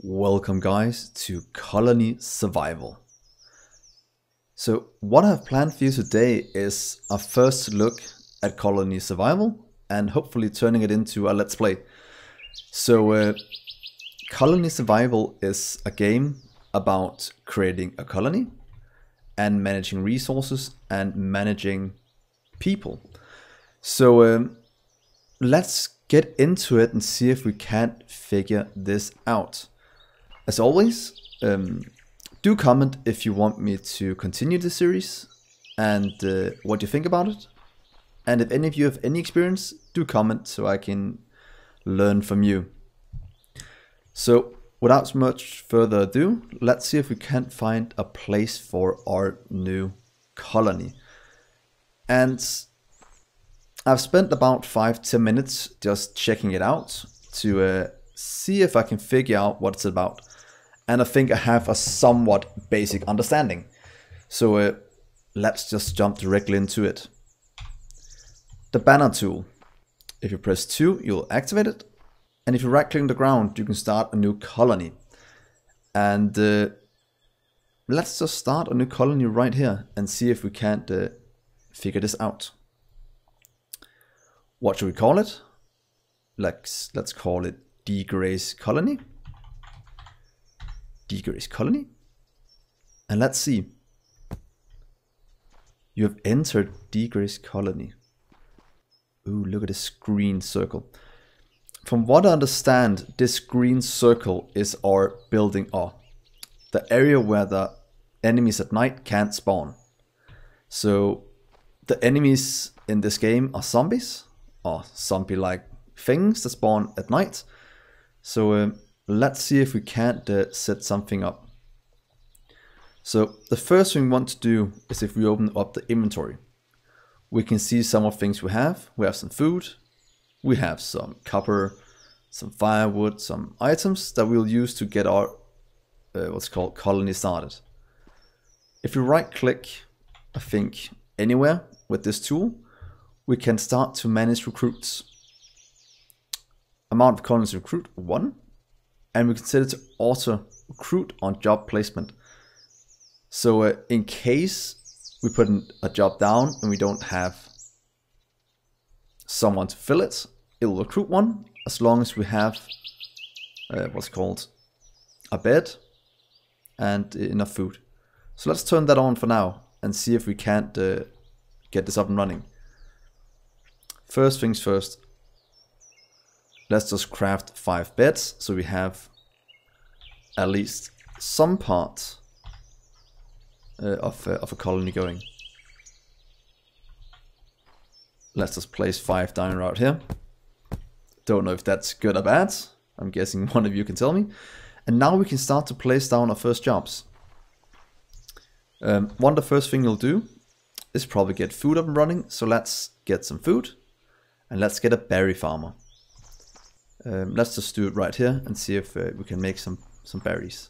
Welcome guys to Colony Survival. So what I've planned for you today is a first look at Colony Survival and hopefully turning it into a Let's Play. So Colony Survival is a game about creating a colony and managing resources and managing people. So let's get into it and see if we can't figure this out. As always, do comment if you want me to continue the series and what you think about it. And if any of you have any experience, do comment so I can learn from you. So without much further ado, let's see if we can't find a place for our new colony. And I've spent about 5-10 minutes just checking it out to see if I can figure out what it's about. And I think I have a somewhat basic understanding. So let's just jump directly into it. The banner tool. If you press 2, you'll activate it. And if you right click on the ground, you can start a new colony. And let's just start a new colony right here and see if we can't figure this out. What should we call it? Let's call it Dgray's colony. Dgray's colony. And let's see. You have entered Dgray's colony. Ooh, look at this green circle. From what I understand, this green circle is our building or the area where the enemies at night can't spawn. So the enemies in this game are zombies or zombie-like things that spawn at night. So let's see if we can't set something up. So the first thing we want to do is if we open up the inventory. We can see some of the things we have. We have some food. We have some copper, some firewood, some items that we'll use to get our what's called colony started. If we right click, I think anywhere with this tool, we can start to manage recruits. Amount of colonies recruit 1. And we can set it to auto recruit on job placement. So in case we put a job down and we don't have someone to fill it, it will recruit one as long as we have what's called a bed and enough food. So let's turn that on for now and see if we can't get this up and running. First things first. Let's just craft 5 beds so we have at least some part of a colony going. Let's just place 5 down right here. Don't know if that's good or bad. I'm guessing one of you can tell me. And now we can start to place down our first jobs. One of the first thing you'll do is probably get food up and running. So let's get some food and let's get a berry farmer. Let's just do it right here and see if we can make some berries.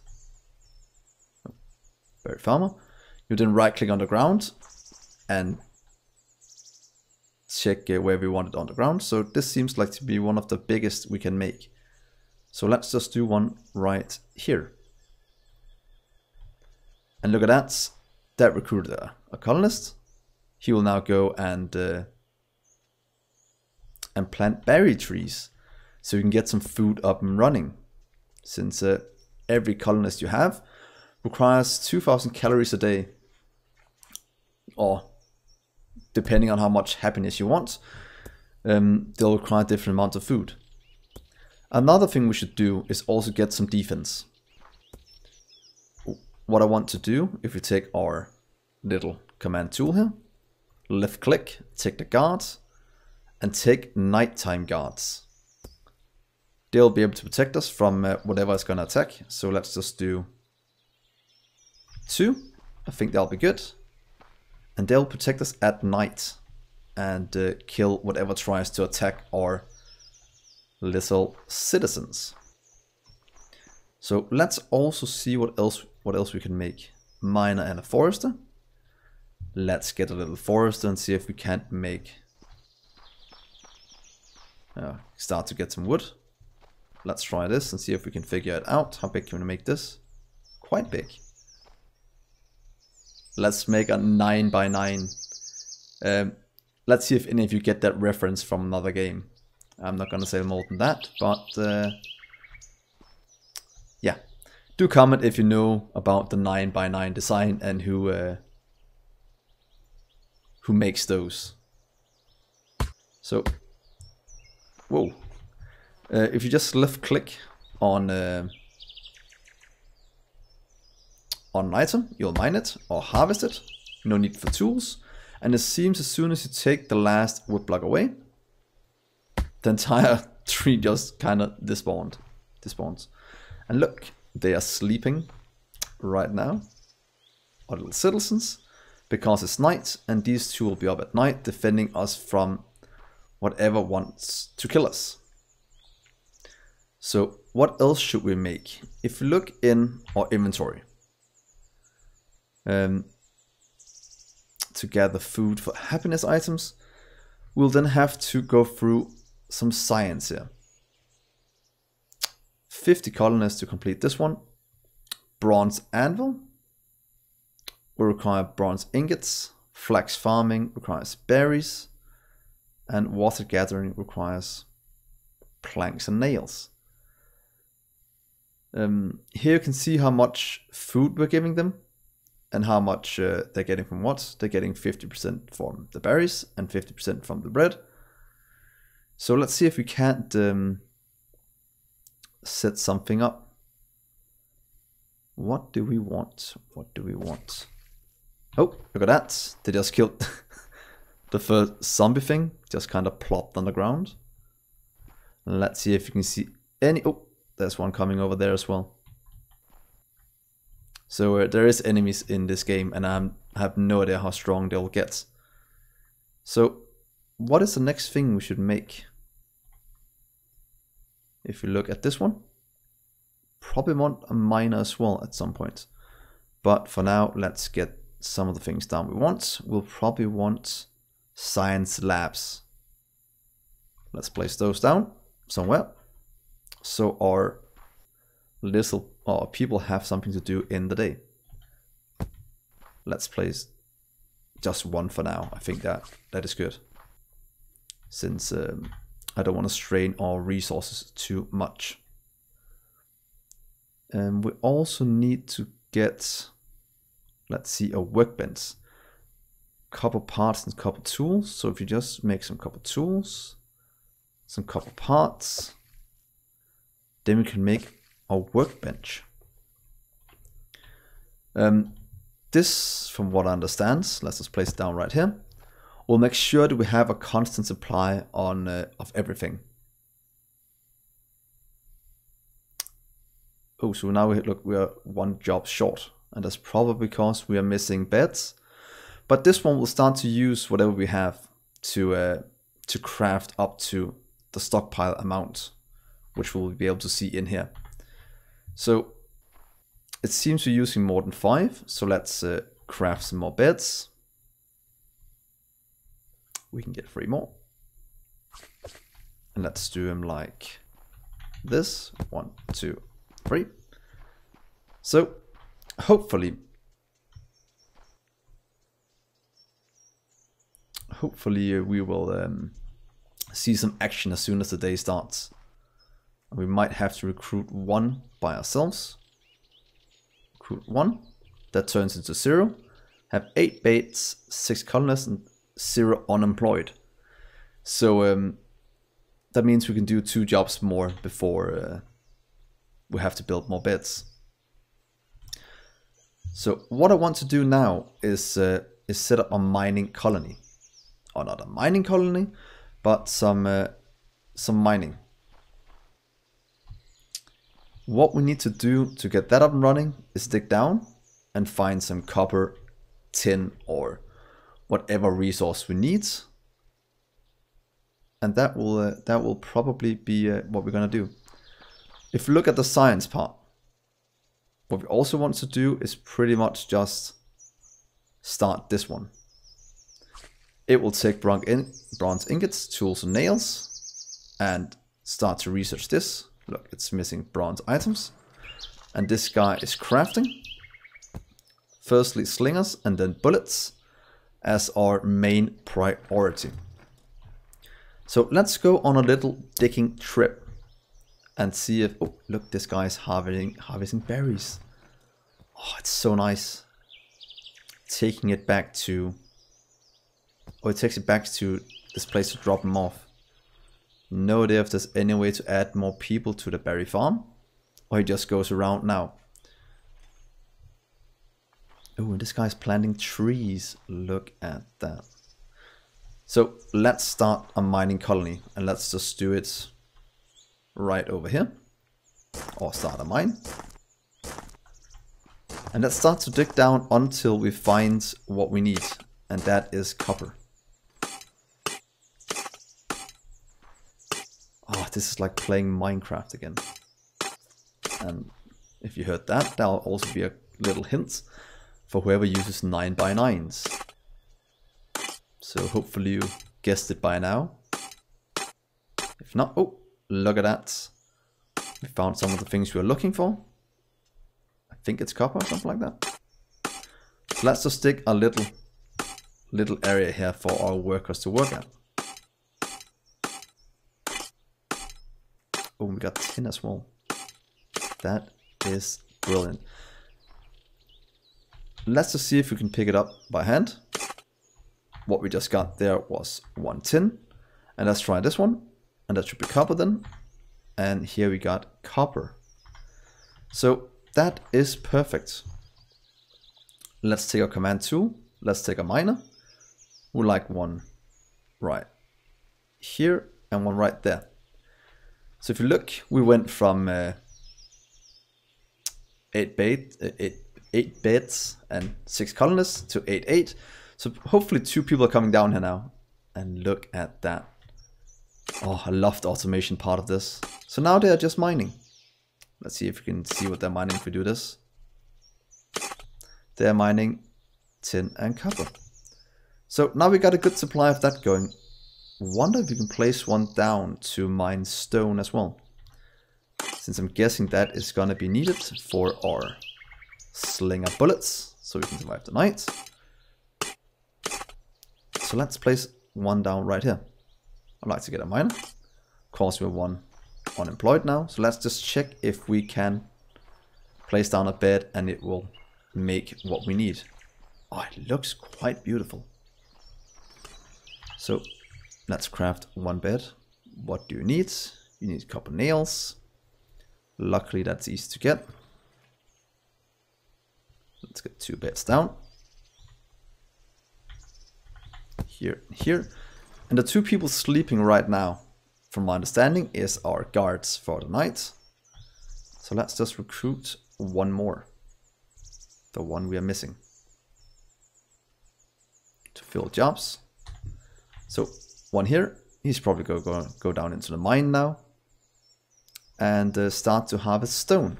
Berry farmer. You then right click on the ground and check where we want it on the ground. So this seems like to be one of the biggest we can make. So let's just do one right here. And look at that. That recruited a colonist. He will now go and plant berry trees. So you can get some food up and running. Since every colonist you have requires 2,000 calories a day. Or depending on how much happiness you want, they'll require different amounts of food. Another thing we should do is also get some defense. What I want to do, if we take our little command tool here, left click, take the guards, and take nighttime guards. They'll be able to protect us from whatever is going to attack. So let's just do 2. I think that'll be good. And they'll protect us at night and kill whatever tries to attack our little citizens. So let's also see what else we can make. Miner and a forester. Let's get a little forester and see if we can't make start to get some wood. let's try this and see if we can figure it out. How big can we make this? Quite big. Let's make a 9 by 9. Let's see if any of you get that reference from another game. I'm not gonna say more than that, but yeah. Do comment if you know about the 9 by 9 design and who makes those. So, whoa. If you just left click on an item, you'll mine it or harvest it. No need for tools. And it seems as soon as you take the last wood block away, the entire tree just kind of despawns. And look, they are sleeping right now, our little citizens, because it's night, and these two will be up at night defending us from whatever wants to kill us. So what else should we make? If we look in our inventory, to gather food for happiness items, we'll then have to go through some science here. 50 colonists to complete this one. Bronze anvil will require bronze ingots. Flax farming requires berries. And water gathering requires planks and nails. Here you can see how much food we're giving them and how much they're getting from what. They're getting 50% from the berries and 50% from the bread. So let's see if we can't set something up. What do we want? What do we want? Oh, look at that. They just killed the first zombie thing. Just kind of plopped on the ground. Let's see if you can see any... Oh, there's one coming over there as well. So there is enemies in this game, and I have no idea how strong they'll get. So what is the next thing we should make? If you look at this one, probably want a miner as well at some point. But for now, let's get some of the things down we want. We'll probably want science labs. Let's place those down somewhere, so our people have something to do in the day. Let's place just one for now. I think that is good, since I don't want to strain our resources too much. And we also need to get, let's see, a workbench. Copper parts and copper tools. So if you just make some copper tools, some copper parts, then we can make a workbench. This, from what I understand, let's just place it down right here. We'll make sure that we have a constant supply on of everything. Oh, so now we are one job short, and that's probably because we are missing beds. But this one will start to use whatever we have to craft up to the stockpile amount, which we'll be able to see in here. So it seems we're using more than 5, so let's craft some more beds. We can get 3 more. And let's do them like this. 1, 2, 3. So hopefully we will see some action as soon as the day starts. We might have to recruit 1 by ourselves. Recruit 1. That turns into 0. Have 8 baits, 6 colonists, and 0 unemployed. So that means we can do 2 jobs more before we have to build more beds. So what I want to do now is set up a mining colony. Or not a mining colony, but some mining. What we need to do to get that up and running is dig down and find some copper, tin, or whatever resource we need. And that will probably be what we're gonna do. If we look at the science part, what we also want to do is pretty much just start this one. It will take bronze ingots, tools and nails, and start to research this. Look, it's missing bronze items. And this guy is crafting. Firstly slingers and then bullets as our main priority. So let's go on a little digging trip and see if... Oh, look, this guy is harvesting berries. Oh, it's so nice. Taking it back to... Oh, it takes it back to this place to drop them off. No idea if there's any way to add more people to the berry farm. Or he just goes around now. Oh, and this guy's planting trees. Look at that. So let's start a mining colony. And let's just do it right over here. Or start a mine. And let's start to dig down until we find what we need. And that is copper. Oh, this is like playing Minecraft again. And if you heard that, that'll also be a little hint for whoever uses 9x9s. So hopefully you guessed it by now. If not, oh, look at that. We found some of the things we were looking for. I think it's copper or something like that. So let's just dig a little area here for our workers to work at. Oh, we got tin as well. That is brilliant. Let's just see if we can pick it up by hand. What we just got there was 1 tin. And let's try this one. And that should be copper then. And here we got copper. So that is perfect. Let's take our command tool. Let's take a miner. We like one right here and one right there. So if you look, we went from 8 beds and 6 colonists to 8. So hopefully 2 people are coming down here now. And look at that. Oh, I love the automation part of this. So now they are just mining. Let's see if we can see what they're mining if we do this. They're mining tin and copper. So now we got a good supply of that going. Wonder if we can place one down to mine stone as well. Since I'm guessing that is gonna be needed for our slinger bullets. So we can survive the night. So let's place one down right here. I'd like to get a miner. Of course we're one unemployed now. So let's just check if we can place down a bed and it will make what we need. Oh, it looks quite beautiful. So let's craft one bed. What do you need? You need copper nails. Luckily that's easy to get. Let's get 2 beds down. Here and here. And the 2 people sleeping right now, from my understanding, is our guards for the night. So let's just recruit one more. The one we are missing. To fill jobs. So one here, he's probably going to go down into the mine now. And start to harvest stone.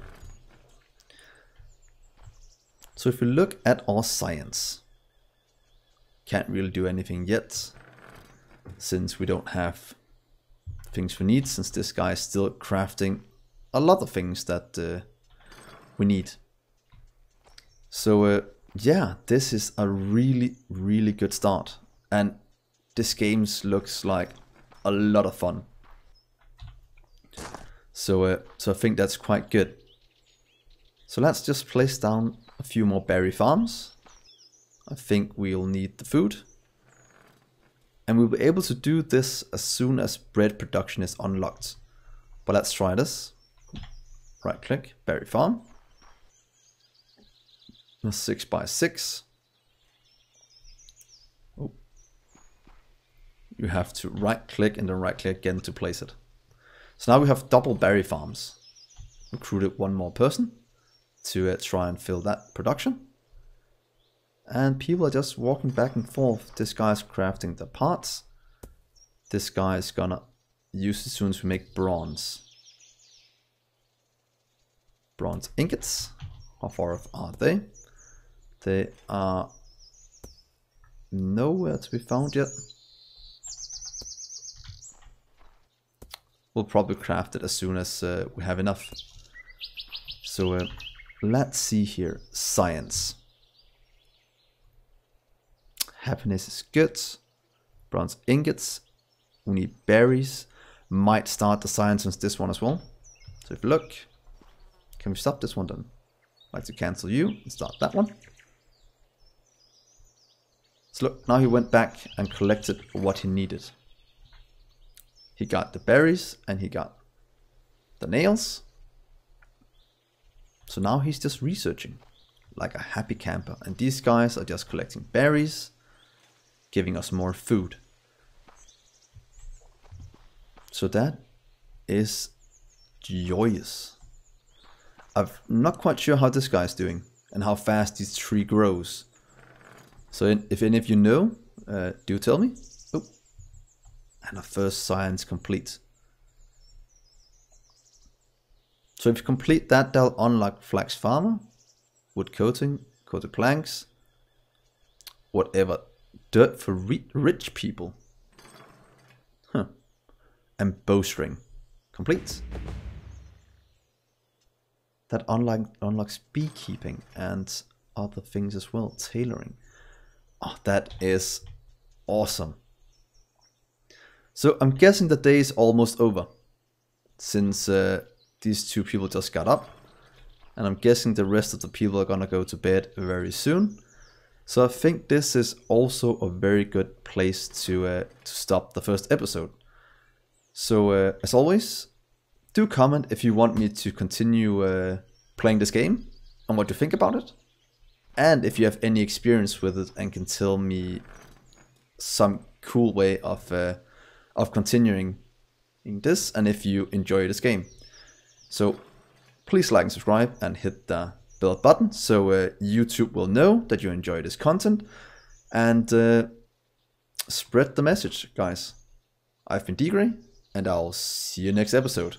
So if we look at our science. Can't really do anything yet. Since we don't have things we need. Since this guy is still crafting a lot of things that we need. So yeah, this is a really, really good start. And this game looks like a lot of fun. So I think that's quite good. So let's just place down a few more berry farms. I think we'll need the food. And we'll be able to do this as soon as bread production is unlocked. But let's try this. Right click, berry farm. 6x6. Oh. You have to right click and then right click again to place it. So now we have double berry farms. Recruited one more person to try and fill that production. And people are just walking back and forth. This guy's crafting the parts. This guy is gonna use it as soon as we make bronze. Bronze ingots. How far are they? They are nowhere to be found yet. we'll probably craft it as soon as we have enough. So let's see here. Science. Happiness is good. Bronze ingots. We need berries. Might start the science on this one as well. So if you look, can we stop this one then? I'd like to cancel you and start that one. So look, now he went back and collected what he needed. He got the berries and he got the nails. So now he's just researching like a happy camper. And these guys are just collecting berries, giving us more food. So that is joyous. I'm not quite sure how this guy's doing and how fast this tree grows. So if any of you know, do tell me. Oh, and our first science complete. So if you complete that, they'll unlock Flax Farmer, wood coating, coated planks, whatever, dirt for rich people. Huh. And bowstring. Complete. That unlocks beekeeping and other things as well. Tailoring. Oh, that is awesome. So I'm guessing the day is almost over. Since these two people just got up. And I'm guessing the rest of the people are gonna go to bed very soon. So I think this is also a very good place to stop the first episode. So as always, do comment if you want me to continue playing this game and what you think about it. And if you have any experience with it and can tell me some cool way of continuing in this, and if you enjoy this game. So please like and subscribe and hit the bell button so YouTube will know that you enjoy this content. And spread the message, guys. I've been Dgray, and I'll see you next episode.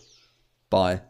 Bye.